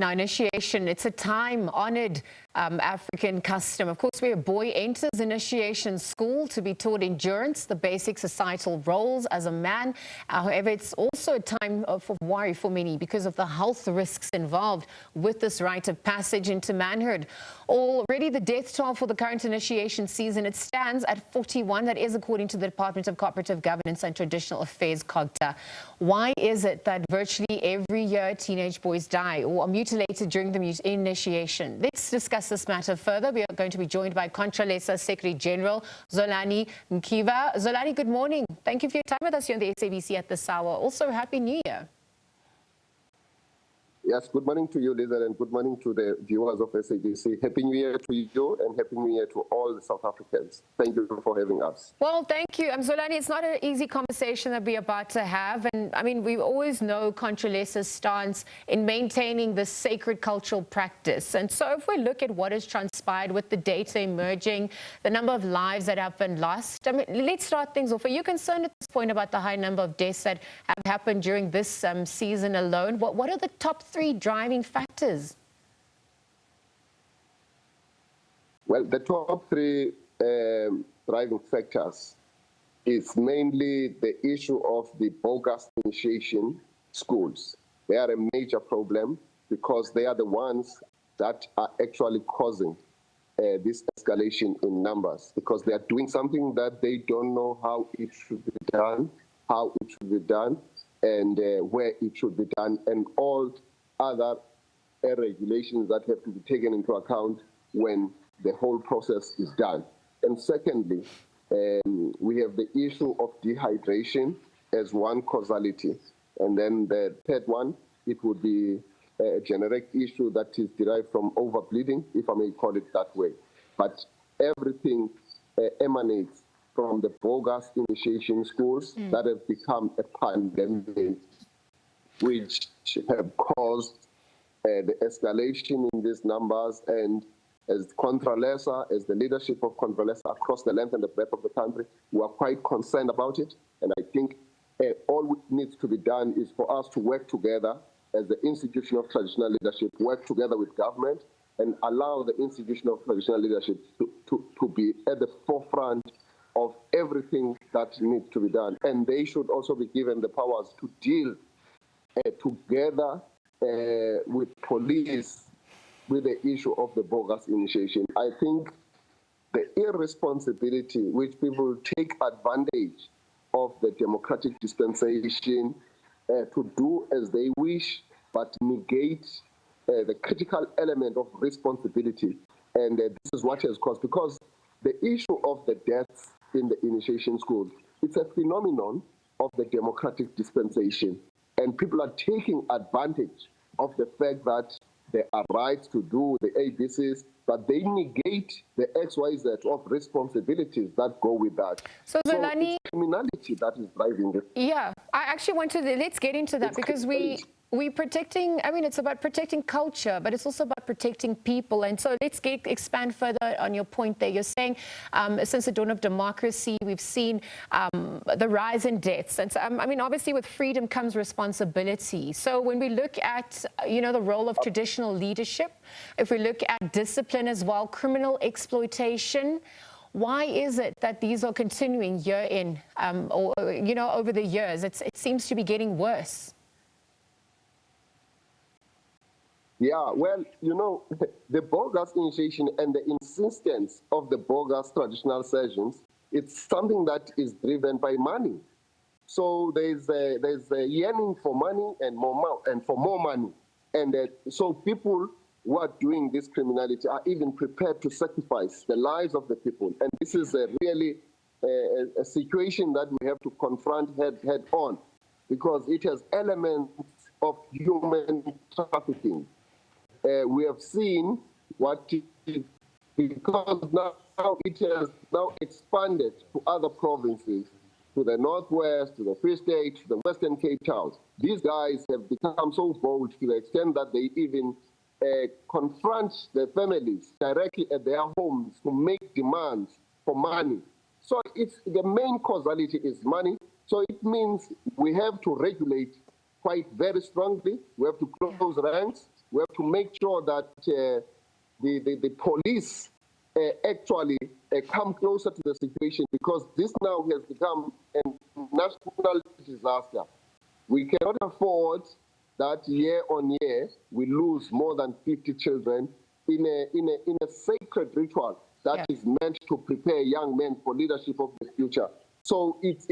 Now, initiation, it's a time-honored African custom. Of course, where a boy enters initiation school to be taught endurance, the basic societal roles as a man. However, it's also a time of worry for many because of the health risks involved with this rite of passage into manhood. Already, the death toll for the current initiation season, it stands at 41. That is according to the Department of Cooperative Governance and Traditional Affairs, COGTA. Why is it that virtually every year teenage boys die or are mutilated during the initiation? Let's discuss this matter further. We are going to be joined by Contralesa Secretary General Zolani Mkiva. Zolani, good morning. Thank you for your time with us here on the SABC at this hour. Also, Happy New Year. Yes, good morning to you, Lisa, and good morning to the viewers of SABC. Happy New Year to you and Happy New Year to all the South Africans. Thank you for having us. Well, thank you. Zolani, it's not an easy conversation that we're about to have. And I mean, we always know Contralesa's stance in maintaining the sacred cultural practice. And so if we look at what has transpired with the data emerging, the number of lives that have been lost, I mean, let's start things off. Are you concerned at this point about the high number of deaths that have happened during this season alone? What are the top three driving factors? Well, the top three driving factors is mainly the issue of the bogus initiation schools. They are a major problem because they are the ones that are actually causing this escalation in numbers, because they are doing something that they don't know how it should be done, and where it should be done, and all other regulations that have to be taken into account when the whole process is done. And secondly, we have the issue of dehydration as one causality. And then the third one, it would be a generic issue that is derived from overbleeding, if I may call it that way. But everything emanates from the bogus initiation schools that have become a pandemic, which have caused the escalation in these numbers. And as Contralesa, as the leadership of Contralesa across the length and the breadth of the country, we are quite concerned about it. And I think all what needs to be done is for us to work together as the institution of traditional leadership, work together with government and allow the institution of traditional leadership to be at the forefront of everything that needs to be done. And they should also be given the powers to deal together with police with the issue of the bogus initiation. I think the irresponsibility which people take advantage of the democratic dispensation to do as they wish, but negate the critical element of responsibility. And this is what has caused, because the issue of the deaths in the initiation schools, it's a phenomenon of the democratic dispensation. And people are taking advantage of the fact that there are rights to do the ABCs, but they negate the XYZ of responsibilities that go with that. So Zolani, it's criminality that is driving it. Yeah, I actually want to, let's get into that, because we're protecting, I mean, it's about protecting culture, but it's also about protecting people. And so let's expand further on your point there. You're saying since the dawn of democracy, we've seen the rise in deaths. And so, I mean, obviously with freedom comes responsibility. So when we look at, you know, the role of traditional leadership, if we look at discipline as well, criminal exploitation, why is it that these are continuing year in, or, you know, over the years? It seems to be getting worse. Yeah, well, you know, the bogus initiation and the insistence of the bogus traditional sessions, it's something that is driven by money. So there's a yearning for money and for more money. And so people who are doing this criminality are even prepared to sacrifice the lives of the people. And this is really a situation that we have to confront head on, because it has elements of human trafficking. We have seen what, because now it has now expanded to other provinces, to the Northwest, to the Free State, to the Western Cape Town. These guys have become so bold to the extent that they even confront their families directly at their homes to make demands for money. So it's the main causality is money. So it means we have to regulate quite very strongly. We have to close ranks. we have to make sure that the police actually come closer to the situation, because this now has become a national disaster. We cannot afford that year on year we lose more than 50 children in a sacred ritual that is meant to prepare young men for leadership of the future. So it's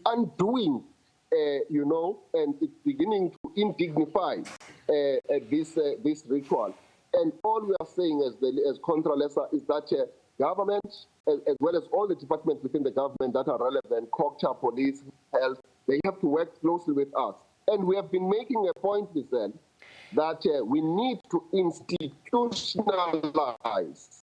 undoing, and it's beginning to indignify this ritual. And all we are saying as Contralesa is that government, as well as all the departments within the government that are relevant, COGTA, police, health, they have to work closely with us. And we have been making a point, Giselle, that we need to institutionalize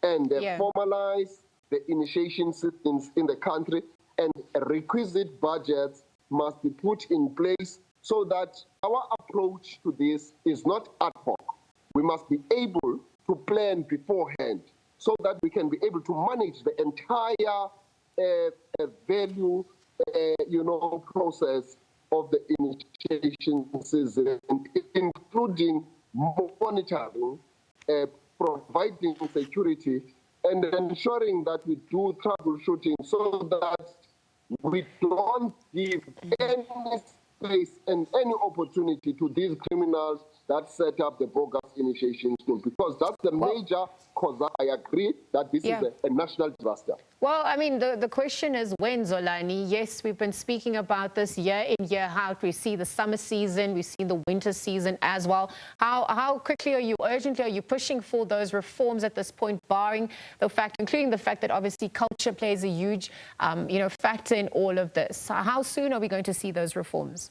and formalize the initiation systems in the country, and requisite budgets must be put in place so that our approach to this is not ad hoc. We must be able to plan beforehand so that we can be able to manage the entire value, process of the initiation season, including monitoring, providing security, and ensuring that we do troubleshooting so that we don't give any space and any opportunity to these criminals that set up the bogus initiation school, because that's the major cause. I agree that this is a national disaster. Well, I mean, the question is when, Zolani. Yes, we've been speaking about this year in, year out. We see the summer season, we see the winter season as well. How quickly are you, urgently are you pushing for those reforms at this point, barring the fact, including the fact that obviously culture plays a huge, factor in all of this? How soon are we going to see those reforms?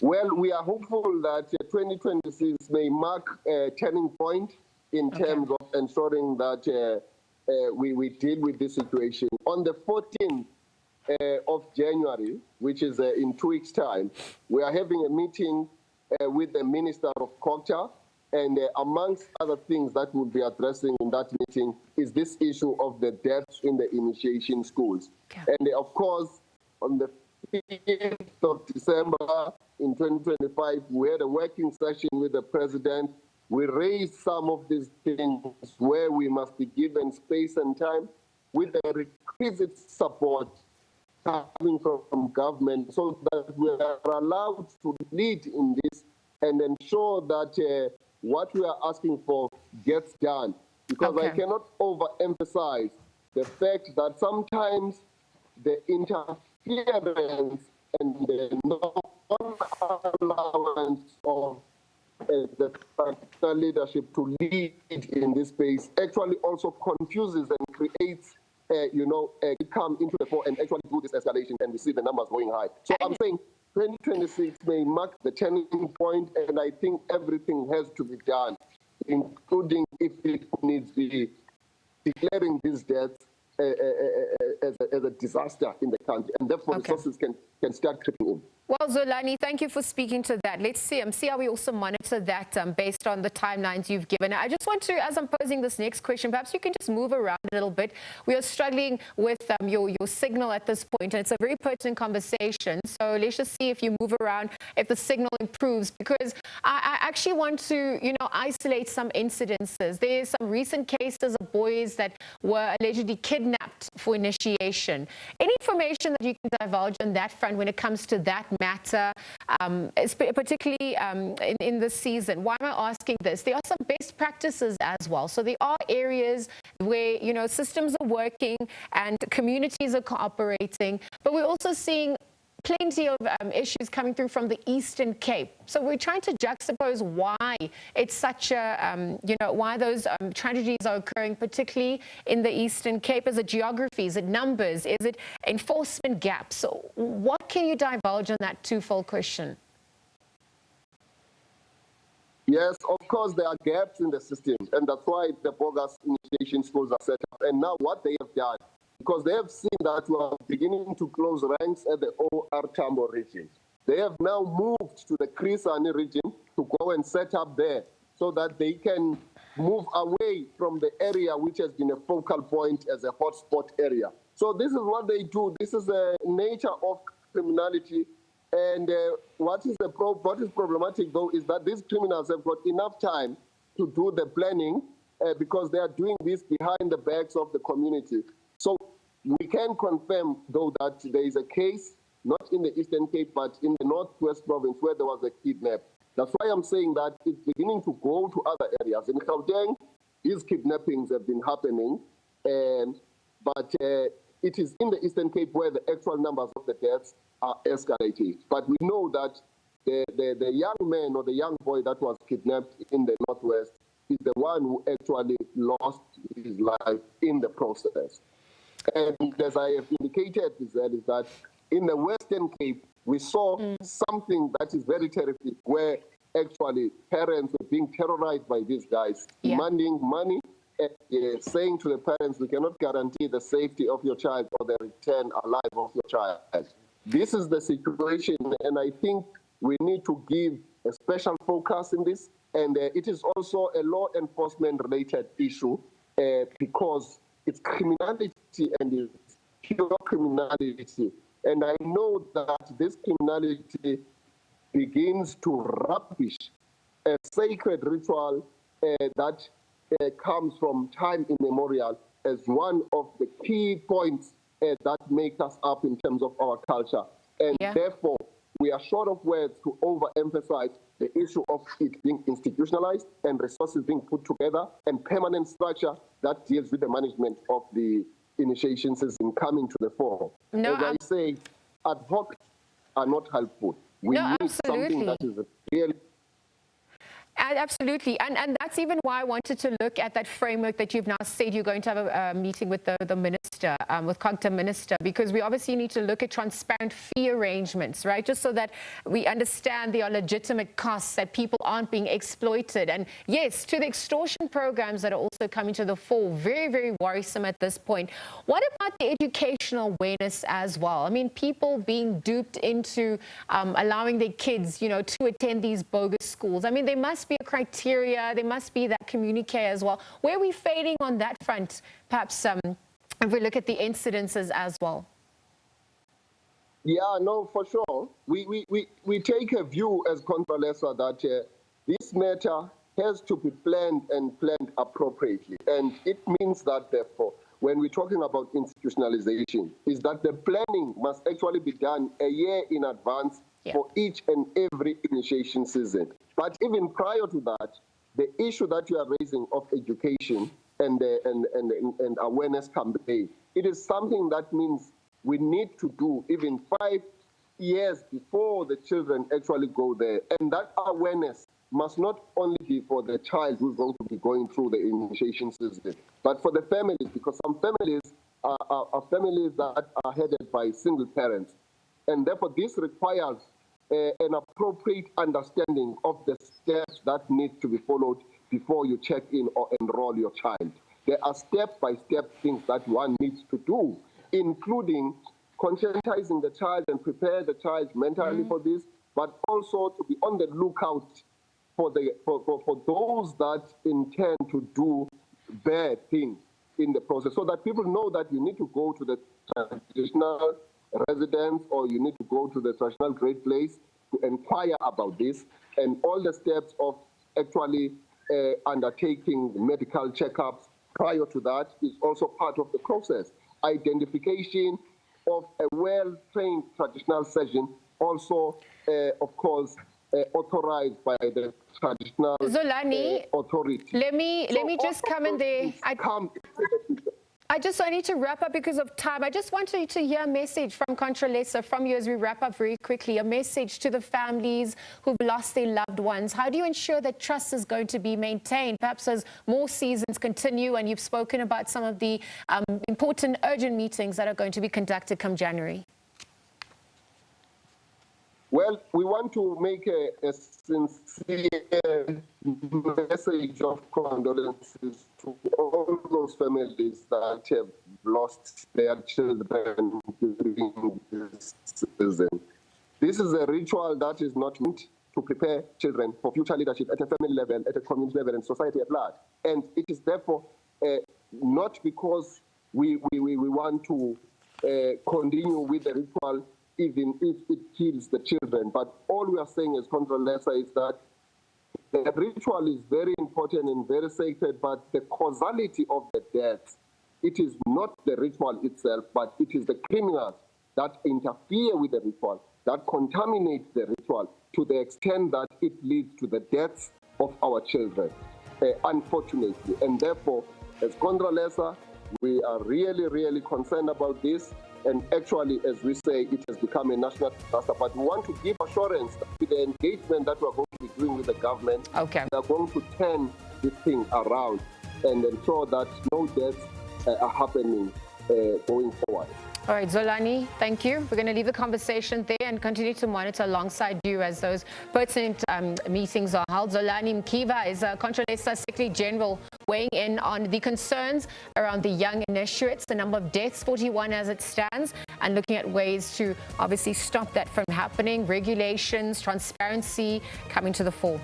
Well, we are hopeful that 2026 may mark a turning point in terms of ensuring that we deal with this situation. On the 14th of January, which is in 2 weeks' time, we are having a meeting with the Minister of COGTA, and amongst other things that we'll be addressing in that meeting is this issue of the deaths in the initiation schools. And of course, on the 5th of December in 2025, we had a working session with the President. We raised some of these things where we must be given space and time with the requisite support coming from government so that we are allowed to lead in this and ensure that what we are asking for gets done. Because I cannot overemphasize the fact that sometimes the interference and the non-allowance of the practical leadership to lead in this space actually also confuses and creates, come into the fore and actually do this escalation, and we see the numbers going high. So I'm saying 2026 may mark the turning point, and I think everything has to be done, including, if it needs be, declaring these deaths as a disaster in the country, and therefore resources can start tripping in. Well, Zolani, thank you for speaking to that. Let's see how we also monitor that based on the timelines you've given. I just want to, as I'm posing this next question, perhaps you can just move around a little bit. We are struggling with your signal at this point, and it's a very pertinent conversation. So let's just see if you move around, if the signal improves, because I actually want to, isolate some incidences. There's some recent cases of boys that were allegedly kidnapped for initiation. Any information that you can divulge on that front when it comes to that matter, particularly in this season? Why am I asking this? There are some best practices as well. So there are areas where, systems are working and communities are cooperating, but we're also seeing plenty of issues coming through from the Eastern Cape. So we're trying to juxtapose why it's such a, why those tragedies are occurring, particularly in the Eastern Cape. Is it geography? Is it numbers? Is it enforcement gaps? So what can you divulge on that twofold question? Yes, of course, there are gaps in the system, and that's why the bogus initiation schools are set up. And now what they have done, because they have seen that we are beginning to close ranks at the OR Tambo region. They have now moved to the Krisani region to go and set up there so that they can move away from the area which has been a focal point as a hotspot area. So this is what they do. This is the nature of criminality, And what is problematic, though, is that these criminals have got enough time to do the planning because they are doing this behind the backs of the community. So we can confirm, though, that there is a case, not in the Eastern Cape, but in the Northwest Province, where there was a kidnap. That's why I'm saying that it's beginning to go to other areas. In Gauteng, these kidnappings have been happening, but it is in the Eastern Cape where the actual numbers of the deaths are escalating. But we know that the young man or the young boy that was kidnapped in the Northwest is the one who actually lost his life in the process. And as I have indicated, is that in the Western Cape, we saw something that is very terrific, where actually parents were being terrorized by these guys, demanding money, and saying to the parents, we cannot guarantee the safety of your child or the return alive of your child. This is the situation, and I think we need to give a special focus in this. And it is also a law enforcement related issue because it's criminality and it's pure criminality. And I know that this criminality begins to rubbish a sacred ritual that comes from time immemorial as one of the key points that make us up in terms of our culture. And therefore, we are short of words to overemphasize the issue of it being institutionalized and resources being put together and permanent structure that deals with the management of the initiation season coming to the fore. As I say, ad hoc are not helpful. We need something that is really... Absolutely. And that's even why I wanted to look at that framework that you've now said you're going to have a meeting with the minister, with COGTA minister, because we obviously need to look at transparent fee arrangements, right? Just so that we understand there are legitimate costs, that people aren't being exploited. And yes, to the extortion programs that are also coming to the fore, very, very worrisome at this point. What about the educational awareness as well? I mean, people being duped into allowing their kids, you know, to attend these bogus schools. I mean, there must be a criteria, there must be that communique as well. Where are we failing on that front, perhaps, if we look at the incidences as well? Yeah, no, for sure. We take a view as Contralesa that this matter has to be planned and planned appropriately. And it means that, therefore, when we're talking about institutionalization, is that the planning must actually be done a year in advance for each and every initiation season. But even prior to that, the issue that you are raising of education and awareness campaign, it is something that means we need to do even 5 years before the children actually go there. And that awareness must not only be for the child who's going to be going through the initiation season, but for the families, because some families are families that are headed by single parents. And therefore, this requires an appropriate understanding of the steps that need to be followed before you check in or enroll your child. There are step-by-step things that one needs to do, including conscientizing the child and prepare the child mentally for this, but also to be on the lookout for those that intend to do bad things in the process, so that people know that you need to go to the traditional residence or you need to go to the traditional great place to inquire about this, and all the steps of actually undertaking medical checkups prior to that is also part of the process. Identification of a well-trained traditional surgeon, also, of course, authorized by the traditional Zolani, authority. Let me just come in there. I need to wrap up because of time. I just wanted to hear a message from Contralesa, from you as we wrap up very quickly, a message to the families who've lost their loved ones. How do you ensure that trust is going to be maintained, perhaps as more seasons continue? And you've spoken about some of the important urgent meetings that are going to be conducted come January. Well, we want to make a sincere message of condolences to all those families that have lost their children during this season. This is a ritual that is not meant to prepare children for future leadership at a family level, at a community level, and society at large. And it is therefore not because we want to continue with the ritual even if it kills the children. But all we are saying as Contralesa is that the ritual is very important and very sacred, but the causality of the deaths, it is not the ritual itself, but it is the criminals that interfere with the ritual, that contaminate the ritual to the extent that it leads to the deaths of our children, unfortunately. And therefore, as Contralesa, we are really, really concerned about this. And actually, as we say, it has become a national disaster. But we want to give assurance that with the engagement that we're going to be doing with the government, we are going to turn this thing around and ensure that no deaths are happening going forward. All right, Zolani, thank you. We're going to leave the conversation there and continue to monitor alongside you as those pertinent meetings are held. Zolani Mkiva is Contralesa Secretary General, weighing in on the concerns around the young initiates, the number of deaths, 41 as it stands, and looking at ways to obviously stop that from happening, regulations, transparency coming to the fore.